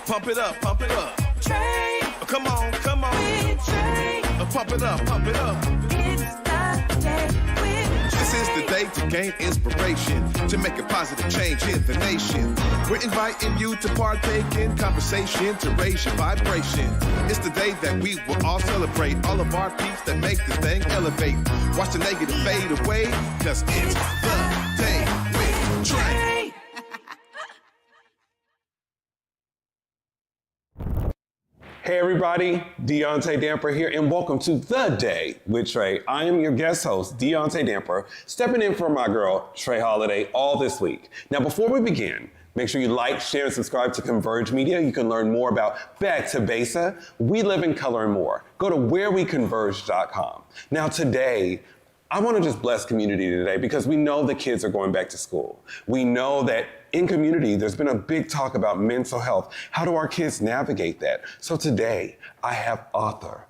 Pump it up, pump it up. Trae. Come on, come on. With Trae. Pump it up, pump it up. It's the day with This is the day to gain inspiration, to make a positive change in the nation. We're inviting you to partake in conversation, to raise your vibration. It's the day that we will all celebrate all of our peeps that make this thing elevate. Watch the negative fade away, cause it's the day with Trae. Hey everybody, Deontay Damper here, and welcome to The Day with Trae. I am your guest host, Deontay Damper, stepping in for my girl, Trae Holiday, all this week. Now before we begin, make sure you like, share, and subscribe to Converge Media. You can learn more about Back to Basa, We Live in Color, and more. Go to whereweconverge.com. Now today, I want to just bless community today because we know the kids are going back to school. We know that in community, there's been a big talk about mental health. How do our kids navigate that? So today, I have author,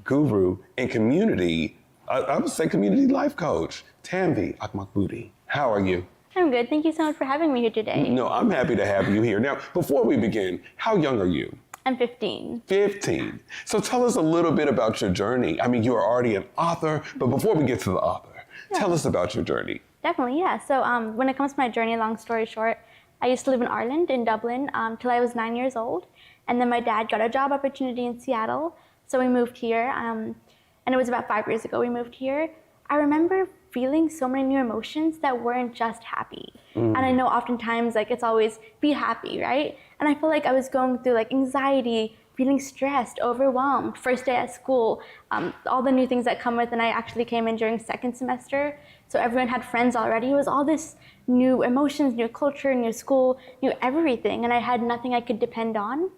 guru, and community, I would say community life coach, Taanvi Arekapudi. How are you? I'm good. Thank you so much for having me here today. No, I'm happy to have you here. Now, before we begin, how young are you? I'm 15. 15. So tell us a little bit about your journey. I mean, you are already an author, but before we get to the author, tell us about your journey. Definitely, yeah. So when it comes to my journey, long story short, I used to live in Ireland, in Dublin, till I was 9 years old. And then my dad got a job opportunity in Seattle. So we moved here, and it was about 5 years ago we moved here. I remember feeling so many new emotions that weren't just happy. And I know oftentimes like it's always be happy, right? And I feel like I was going through like anxiety, feeling stressed, overwhelmed, first day at school, all the new things that come with, and I actually came in during second semester. So everyone had friends already. It was all this new emotions, new culture, new school, new everything. And I had nothing I could depend on.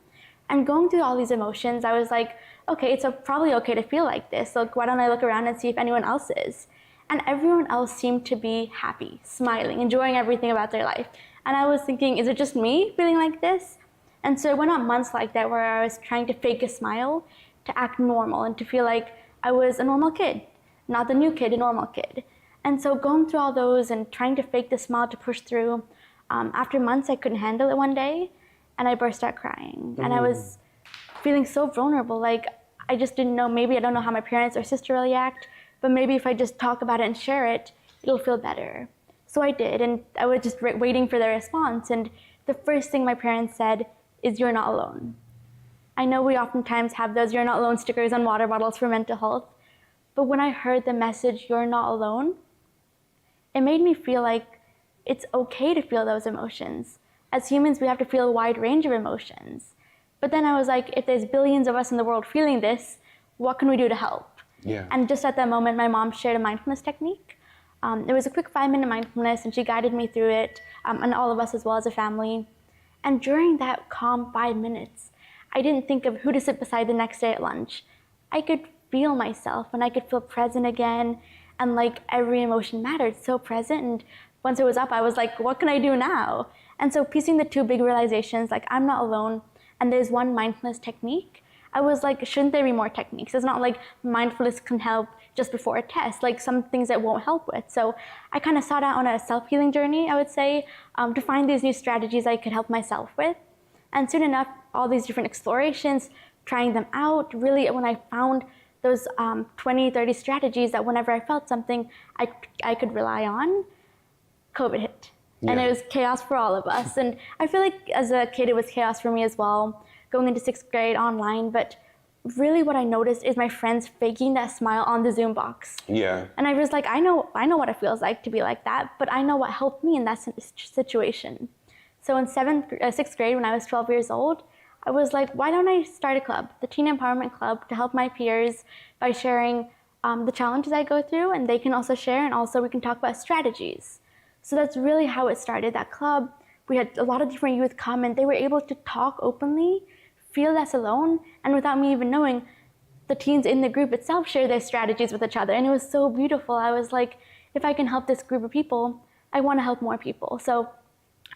And going through all these emotions, I was like, okay, it's probably okay to feel like this. Like, why don't I look around and see if anyone else is? And everyone else seemed to be happy, smiling, enjoying everything about their life. And I was thinking, is it just me feeling like this? And so I went on months like that where I was trying to fake a smile, to act normal, and to feel like I was a normal kid, not the new kid, a normal kid. And so going through all those and trying to fake the smile to push through, after months I couldn't handle it one day, and I burst out crying. And I was feeling so vulnerable, like I just didn't know, maybe I don't know how my parents or sister will react, but maybe if I just talk about it and share it, it'll feel better. So I did, and I was just waiting for their response, and the first thing my parents said is, "You're not alone." I know we oftentimes have those "you're not alone" stickers on water bottles for mental health, but when I heard the message, "You're not alone," it made me feel like it's okay to feel those emotions. As humans, we have to feel a wide range of emotions. But then I was like, if there's billions of us in the world feeling this, what can we do to help? Yeah. And just at that moment, my mom shared a mindfulness technique. It was a quick 5-minute mindfulness, and she guided me through it, and all of us as well as a family. And during that calm 5 minutes, I didn't think of who to sit beside the next day at lunch. I could feel myself, and I could feel present again, and like every emotion mattered, so present. And once it was up, I was like, what can I do now? And so piecing the two big realizations, like I'm not alone, and there's one mindfulness technique, I was like, shouldn't there be more techniques? It's not like mindfulness can help just before a test, like some things it won't help with. So I kind of sought out on a self-healing journey, I would say, to find these new strategies I could help myself with. And soon enough, all these different explorations, trying them out, really when I found those 20, 30 strategies that whenever I felt something I could rely on, COVID hit. Yeah. And it was chaos for all of us. And I feel like as a kid, it was chaos for me as well, going into 6th grade online. But really what I noticed is my friends faking that smile on the Zoom box. Yeah. And I was like, I know what it feels like to be like that, but I know what helped me in that situation. So in 6th grade, when I was 12 years old, I was like, why don't I start a club, the Teen Empowerment Club, to help my peers by sharing the challenges I go through, and they can also share, and also we can talk about strategies. So that's really how it started, that club. We had a lot of different youth come, and they were able to talk openly, feel less alone, and without me even knowing, the teens in the group itself share their strategies with each other, and it was so beautiful. I was like, if I can help this group of people, I want to help more people. So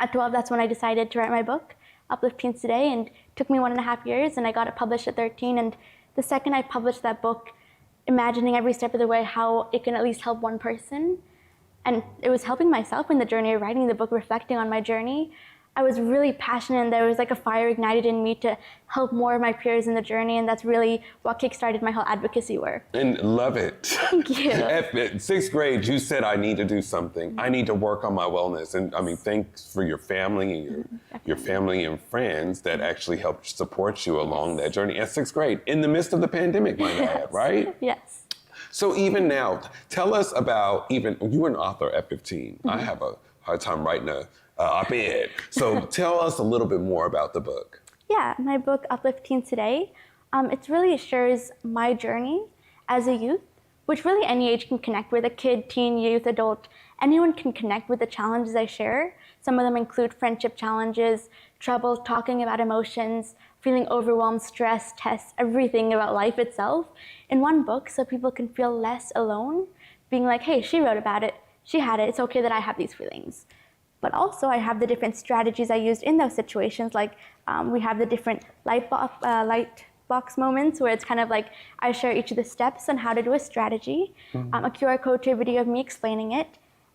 at 12, that's when I decided to write my book, Uplift Teens Today, and it took me 1.5 years, and I got it published at 13. And the second I published that book, imagining every step of the way how it can at least help one person, and it was helping myself in the journey of writing the book, reflecting on my journey, I was really passionate, and there was like a fire ignited in me to help more of my peers in the journey, and that's really what kickstarted my whole advocacy work. And love it. Thank you. At sixth grade, you said, I need to do something. I need to work on my wellness. And I mean, thanks for your family and your family and friends that actually helped support you along that journey at sixth grade, in the midst of the pandemic, might I add, right? Yes. So even now, tell us about, even, you were an author at 15. I have a hard time writing a op-ed. So tell us a little bit more about the book. Yeah, my book, Uplift Teens Today, it really shares my journey as a youth, which really any age can connect with. A kid, teen, youth, adult, anyone can connect with the challenges I share. Some of them include friendship challenges, trouble talking about emotions, feeling overwhelmed, stress, tests, everything about life itself in one book, so people can feel less alone, being like, hey, she wrote about it, she had it, it's okay that I have these feelings. But also I have the different strategies I used in those situations, like we have the different light box moments where it's kind of like I share each of the steps on how to do a strategy, a QR code to a video of me explaining it,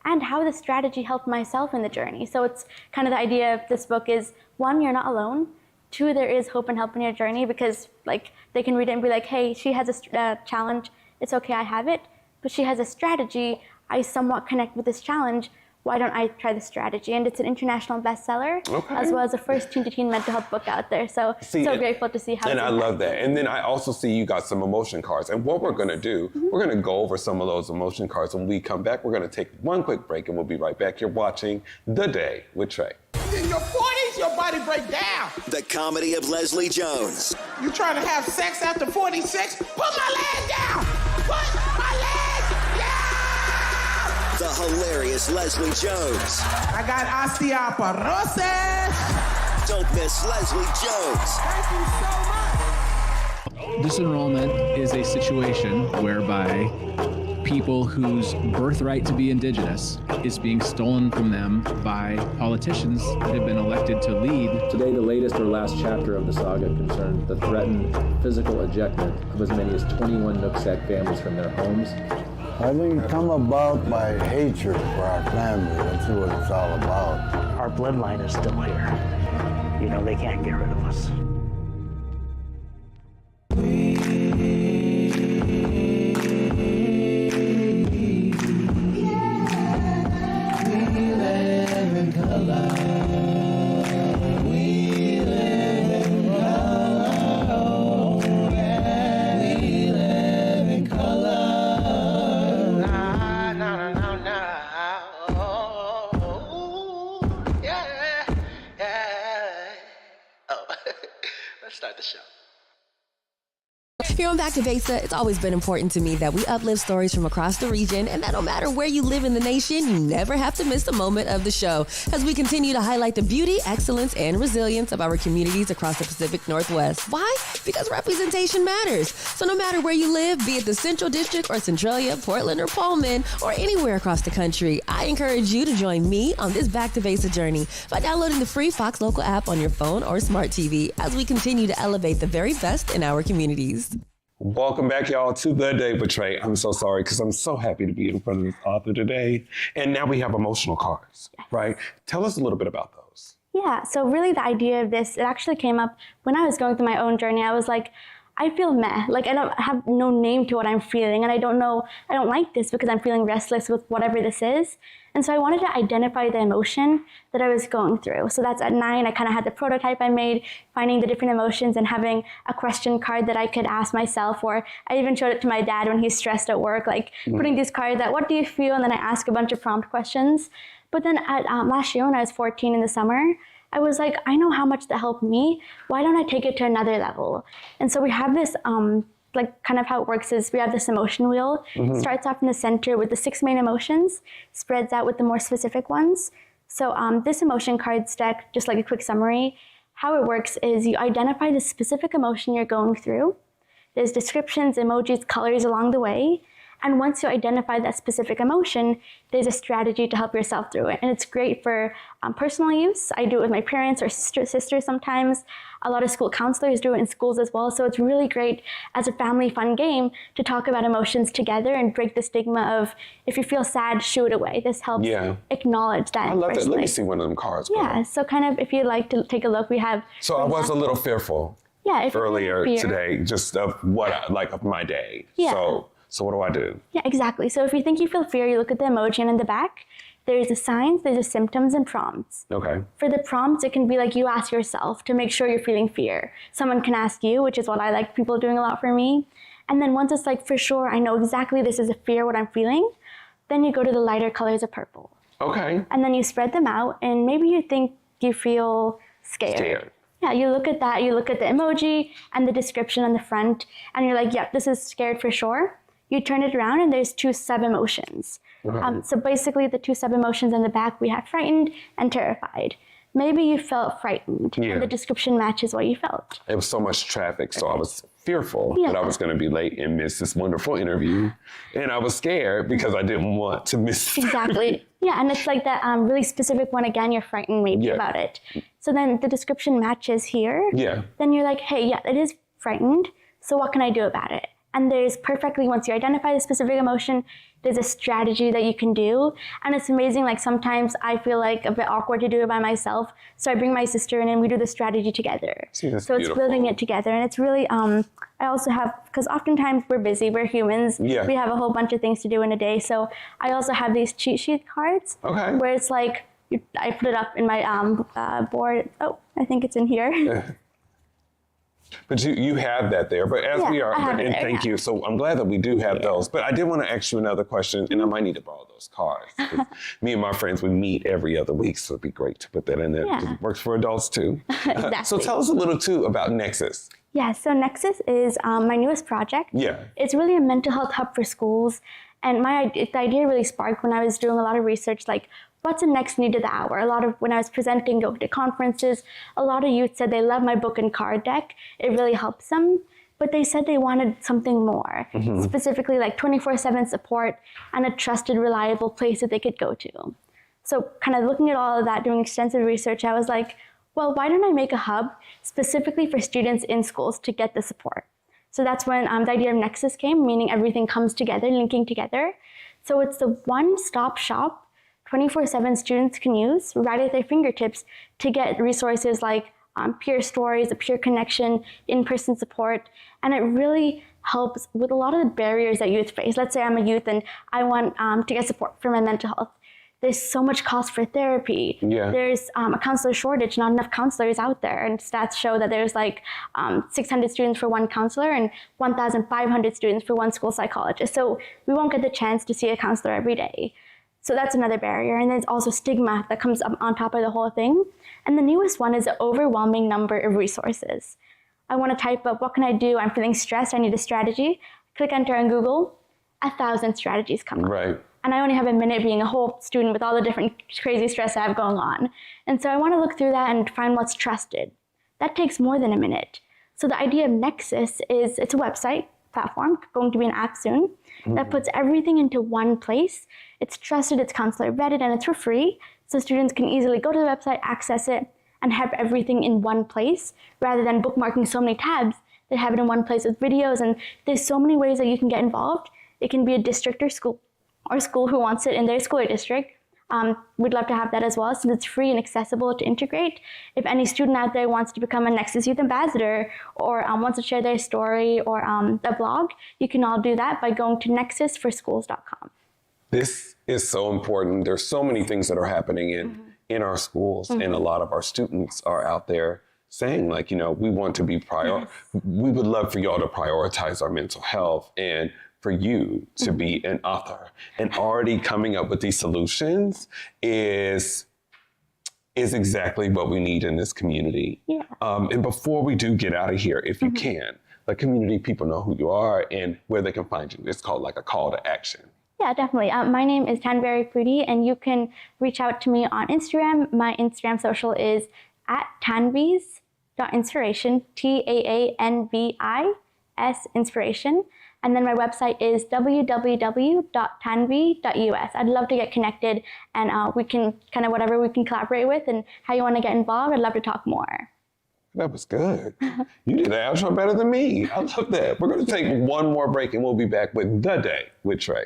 and how the strategy helped myself in the journey. So it's kind of the idea of this book is, one, you're not alone. Two, there is hope and help in your journey, because like they can read it and be like, hey, she has a challenge, it's okay, I have it, but she has a strategy, I somewhat connect with this challenge, why don't I try the strategy? And it's an international bestseller, as well as the first teen-to-teen mental health book out there. So grateful to see how And it's I love that. And then I also see you got some emotion cards. And what we're gonna do, we're gonna go over some of those emotion cards. When we come back, we're gonna take one quick break and we'll be right back. You're watching The Day with Trae. In your 40s, your body break down. The comedy of Leslie Jones. You trying to have sex after 46? Put my leg down! Put my leg down! The hilarious Leslie Jones. I got osteoporosis. Don't miss Leslie Jones. Thank you so much. Disenrollment is a situation whereby people whose birthright to be indigenous is being stolen from them by politicians that have been elected to lead. Today, the latest or last chapter of the saga concerned the threatened physical ejectment of as many as 21 Nooksack families from their homes. I think it's come about by hatred for our family. That's what it's all about. Our bloodline is still here. You know, they can't get rid of us. Let's start the show. Here on Back to Besa, it's always been important to me that we uplift stories from across the region, and that no matter where you live in the nation, you never have to miss a moment of the show as we continue to highlight the beauty, excellence, and resilience of our communities across the Pacific Northwest. Why? Because representation matters. So no matter where you live, be it the Central District or Centralia, Portland or Pullman, or anywhere across the country, I encourage you to join me on this Back to Besa journey by downloading the free Fox Local app on your phone or smart TV as we continue to elevate the very best in our communities. Welcome back, y'all, to The Day with Trae. I'm so sorry, because I'm so happy to be in front of this author today. And now we have emotional cards, right? Tell us a little bit about those. Yeah, so really the idea of this, it actually came up when I was going through my own journey. I was like, I feel meh. Like, I don't have no name to what I'm feeling, and I don't like this because I'm feeling restless with whatever this is. And so I wanted to identify the emotion that I was going through. So that's at 9, I kind of had the prototype I made, finding the different emotions and having a question card that I could ask myself, or I even showed it to my dad when he's stressed at work, like putting these cards that, what do you feel? And then I ask a bunch of prompt questions. But then at last year when I was 14 in the summer, I was like, I know how much that helped me. Why don't I take it to another level? And so we have this, like kind of how it works is we have this emotion wheel. Starts off in the center with the 6 main emotions, spreads out with the more specific ones. So this emotion cards deck, just like a quick summary, how it works is you identify the specific emotion you're going through. There's descriptions, emojis, colors along the way. And once you identify that specific emotion, there's a strategy to help yourself through it. And it's great for personal use. I do it with my parents or sisters sometimes. A lot of school counselors do it in schools as well. So it's really great as a family fun game to talk about emotions together and break the stigma of, if you feel sad, shoo it away. This helps acknowledge that. I love that. Let me see one of them cards. Yeah, so kind of, if you'd like to take a look, we have... So I was a little fearful earlier today, just of of my day. Yeah. So what do? Yeah, exactly. So if you think you feel fear, you look at the emoji, and in the back, there's the signs, there's the symptoms and prompts. Okay. For the prompts, it can be like you ask yourself to make sure you're feeling fear. Someone can ask you, which is what I like people doing a lot for me. And then once it's like, for sure, I know exactly this is a fear, what I'm feeling, then you go to the lighter colors of purple. Okay. And then you spread them out, and maybe you think you feel scared. Yeah, you look at that, you look at the emoji and the description on the front, and you're like, yep, this is scared for sure. You turn it around and there's 2 sub-emotions. So basically the 2 sub-emotions in the back, we have frightened and terrified. Maybe you felt frightened and the description matches what you felt. It was so much traffic, so I was fearful that I was going to be late and miss this wonderful interview. And I was scared because I didn't want to miss it. Exactly. Yeah, and it's like that really specific one, again, you're frightened maybe about it. So then the description matches here. Yeah. Then you're like, hey, yeah, it is frightened, so what can I do about it? And there's perfectly, once you identify the specific emotion, there's a strategy that you can do. And it's amazing, like sometimes I feel like a bit awkward to do it by myself. So I bring my sister in and we do the strategy together. So it's building it together. And it's really, I also have, because oftentimes we're busy, we're humans. Yeah. We have a whole bunch of things to do in a day. So I also have these cheat sheet cards. Okay. Where it's like, I put it up in my board. Oh, I think it's in here. But you have that there. But as we are, and thank you. So I'm glad that we do have those. But I did want to ask you another question, and I might need to borrow those cards. Me and my friends, we meet every other week, so it'd be great to put that in there. It works for adults too. Exactly. So tell us a little too about Nexus. Yeah, so Nexus is my newest project. Yeah. It's really a mental health hub for schools. And the idea really sparked when I was doing a lot of research, like, what's the next need of the hour? When I was presenting, going to conferences, a lot of youth said they love my book and card deck. It really helps them. But they said they wanted something more, specifically like 24/7 support and a trusted, reliable place that they could go to. So kind of looking at all of that, doing extensive research, I was like, well, why don't I make a hub specifically for students in schools to get the support? So that's when the idea of Nexus came, meaning everything comes together, linking together. So it's the one-stop shop 24/7 students can use right at their fingertips to get resources like peer stories, a peer connection, in-person support. And it really helps with a lot of the barriers that youth face. Let's say I'm a youth and I want to get support for my mental health. There's so much cost for therapy. Yeah. There's a counselor shortage, not enough counselors out there. And stats show that there's like 600 students for one counselor and 1,500 students for one school psychologist. So we won't get the chance to see a counselor every day. So that's another barrier. And there's also stigma that comes up on top of the whole thing. And the newest one is the overwhelming number of resources. I want to type up, what can I do? I'm feeling stressed, I need a strategy. Click enter on Google, 1,000 strategies come up. Right. And I only have a minute being a whole student with all the different crazy stress I have going on. And so I want to look through that and find what's trusted. That takes more than a minute. So the idea of Nexus is, it's a website platform, going to be an app soon, that puts everything into one place. It's trusted, it's counselor vetted, and it's for free. So students can easily go to the website, access it, and have everything in one place, rather than bookmarking so many tabs. They have it in one place with videos, and there's so many ways that you can get involved. It can be a district or school who wants it in their school or district. We'd love to have that as well, since it's free and accessible to integrate. If any student out there wants to become a Nexus Youth Ambassador or wants to share their story or a blog, you can all do that by going to nexusforschools.com. This is so important. There's so many things that are happening in our schools, and a lot of our students are out there saying, like, we want to be we would love for y'all to prioritize our mental health, and for you to be an author and already coming up with these solutions is exactly what we need in this community. Yeah. And before we do get out of here, if you can, let community people know who you are and where they can find you. It's called like a call to action. Yeah, definitely. My name is Taanvi Arekapudi, and you can reach out to me on Instagram. My Instagram social is @Taanvis.inspiration, TAANVIS inspiration. And then my website is www.taanvi.us. I'd love to get connected, and we can kind of whatever we can collaborate with and how you want to get involved. I'd love to talk more. That was good. You did the outro better than me. I love that. We're going to take one more break, and we'll be back with The Day with Trae.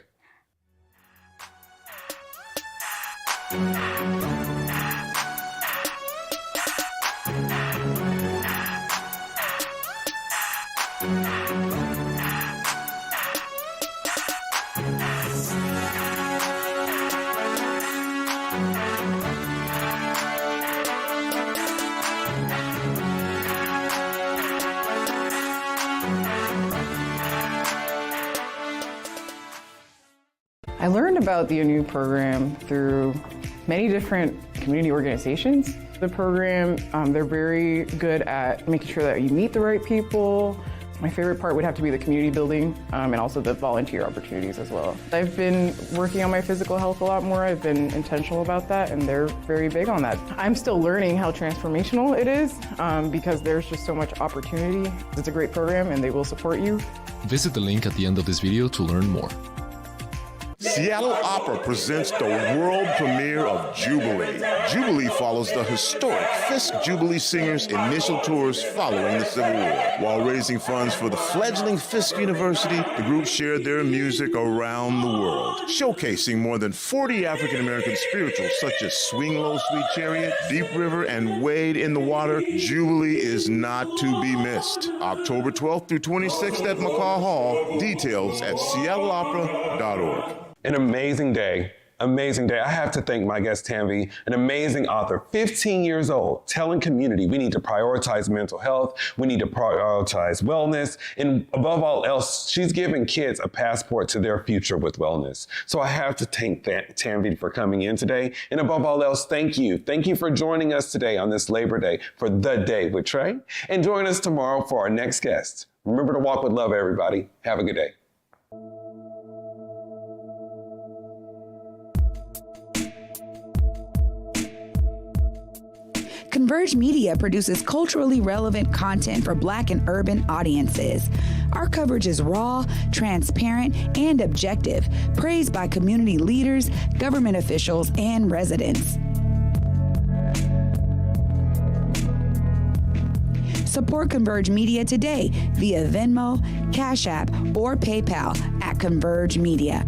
I learned about the ANU program through many different community organizations. The program, they're very good at making sure that you meet the right people. My favorite part would have to be the community building and also the volunteer opportunities as well. I've been working on my physical health a lot more. I've been intentional about that, and they're very big on that. I'm still learning how transformational it is because there's just so much opportunity. It's a great program, and they will support you. Visit the link at the end of this video to learn more. Seattle Opera presents the world premiere of Jubilee. Jubilee follows the historic Fisk Jubilee Singers' initial tours following the Civil War. While raising funds for the fledgling Fisk University, the group shared their music around the world, showcasing more than 40 African-American spirituals such as Swing Low, Sweet Chariot, Deep River, and Wade in the Water. Jubilee is not to be missed. October 12th through 26th at McCaw Hall. Details at seattleopera.org. An amazing day. Amazing day. I have to thank my guest, Taanvi, an amazing author, 15 years old, telling community we need to prioritize mental health, we need to prioritize wellness, and above all else, she's giving kids a passport to their future with wellness. So I have to thank Taanvi for coming in today, and above all else, thank you. Thank you for joining us today on this Labor Day for The Day with Trae, and join us tomorrow for our next guest. Remember to walk with love, everybody. Have a good day. Converge Media produces culturally relevant content for Black and urban audiences. Our coverage is raw, transparent, and objective, praised by community leaders, government officials, and residents. Support Converge Media today via Venmo, Cash App, or PayPal at Converge Media.